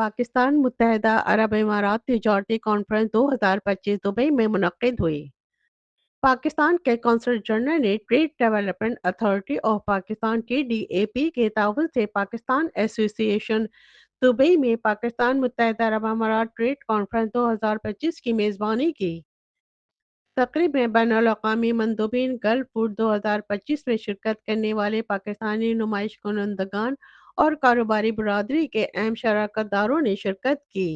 पाकिस्तान मुत्तहदा अरब इमारात तिजारती conference 2025 Dubai में मुनक्किद हुई। पाकिस्तान के कौंसल जनरल ने trade development authority of Pakistan TDAP के ताउन से पाकिस्तान एसोसिएशन दुबई में पाकिस्तान मुत्तहदा अरब अमारात ट्रेड कॉन्फ्रेंस 2025 की मेज़बानी की। तकरीब में बैनुल-अक़वामी मंदूबीन गल्फ फूड 2025 में शिरकत करने वाले पाकिस्तानी नुमाइश कुनंदगान और कारोबारी बरादरी के अहम शराकतदारों ने शिरकत की।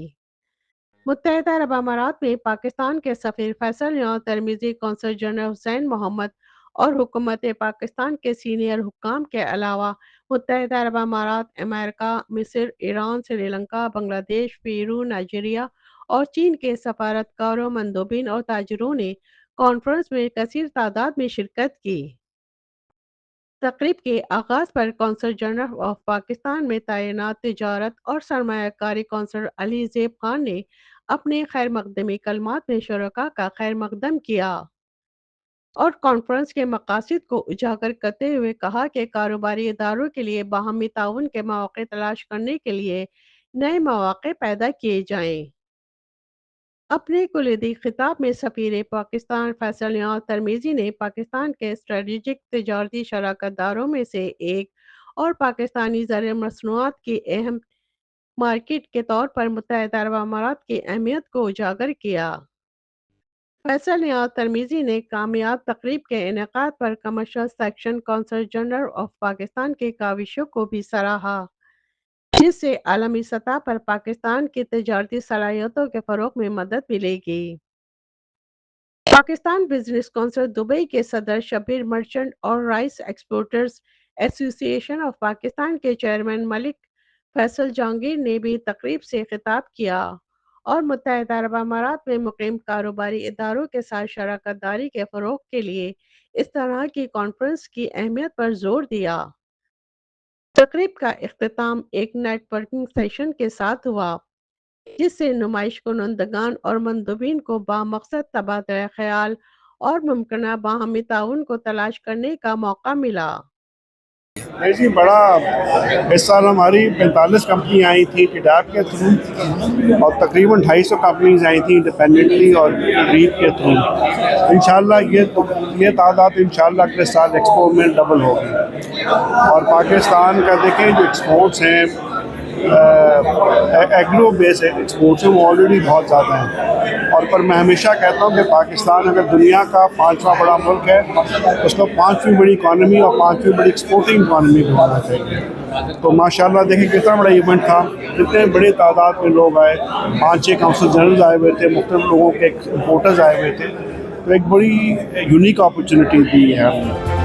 मुत्तहदा अरब अमारात में पाकिस्तान के सफ़ीर फैसल या तरमीज़ी कौंसल जनरल हुसैन मोहम्मद और हुकूमत पाकिस्तान के सीनियर हुक्काम के अलावा मुत्तहदा अरब अमारात, अमेरिका, मिस्र, Iran, Sri Lanka, Bangladesh, Peru, Nigeria और चीन के सफारतकारों, मंदूबीन और ताजिरों ने कॉन्फ्रेंस में कसीर तादाद में शिरकत की। तकरीब के आगाज़ पर कौंसल जनरल ऑफ पाकिस्तान में तैनात तिजारत और सरमायाकारी कौंसल अली ज़ेब खान ने अपने खैर मकदमी कलमात में शुरका का खैर मकदम किया और कॉन्फ्रेंस के मकासद को उजागर करते हुए कहा कि कारोबारी इदारों के लिए बाहमी ताउन के मौक़े तलाश करने के लिए नए मौक़े पैदा किए जाएँ। अपने कुलीदी खिताब में सफ़ीर पाकिस्तान फैसल यार तरमीज़ी ने पाकिस्तान के स्ट्रेटेजिक तिजारती शराकतदारों में से एक और पाकिस्तानी ज़र मसनूआत की अहम मार्केट के तौर पर मुत्तहदा अरब अमारात की अहमियत को उजागर किया। फैसल यार तरमीज़ी ने कामयाब तकरीब के इनेकाद पर commercial section consul general of Pakistan की काविशों को भी सराहा, जिससे आलमी सतह पर पाकिस्तान की तिजारती सलाहियतों के फ़रोग़ में मदद मिलेगी। पाकिस्तान बिजनेस कौंसिल दुबई के सदर शब्बीर मर्चेंट और rice exporters association of Pakistan के चेयरमैन मलिक फैसल जहांगीर ने भी तकरीब से खिताब किया और मुत्तहदा अरब अमारात में मुकीम कारोबारी इदारों के साथ शराकतदारी के फ़रोग़ के लिए इस तरह की कॉन्फ्रेंस की अहमियत पर जोर दिया। तकरीब का इख्तिताम एक नेटवर्किंग सेशन के साथ हुआ, जिससे नुमाइश कुनंदगान और मंदूबीन को बामकसद तबादला ख्याल और मुमकिना बाहमी ताउन को तलाश करने का मौका मिला। नहीं जी, बड़ा इस साल हमारी 45 कंपनी आई थी टिडाक के थ्रू और तकरीबन 250 कंपनीज आई थी इंडिपेंडेंटली और रीड के थ्रू। इंशाल्लाह ये तादाद इंशाल्लाह अगले साल एक्सपो में डबल होगी। और पाकिस्तान का देखें जो एक्सपोर्ट्स हैं एग्रो बेस एक्सपोर्ट्स हैं वो ऑलरेडी बहुत ज़्यादा हैं। और पर मैं हमेशा कहता हूँ कि पाकिस्तान अगर दुनिया का 5वां बड़ा मुल्क है, उसको 5वीं बड़ी इकॉनमी और 5वीं बड़ी एक्सपोर्टिंग इकॉनमी बनाना चाहिए। तो माशाल्लाह देखिए कितना बड़ा इवेंट था, कितने बड़े तादाद में लोग आए, 5-6 काउंसिल जनरल आए हुए थे, मुख्तलिफ लोगों के इम्पोर्टर्स आए हुए थे। तो एक बड़ी यूनिक अपॉर्चुनिटी दी है हमने।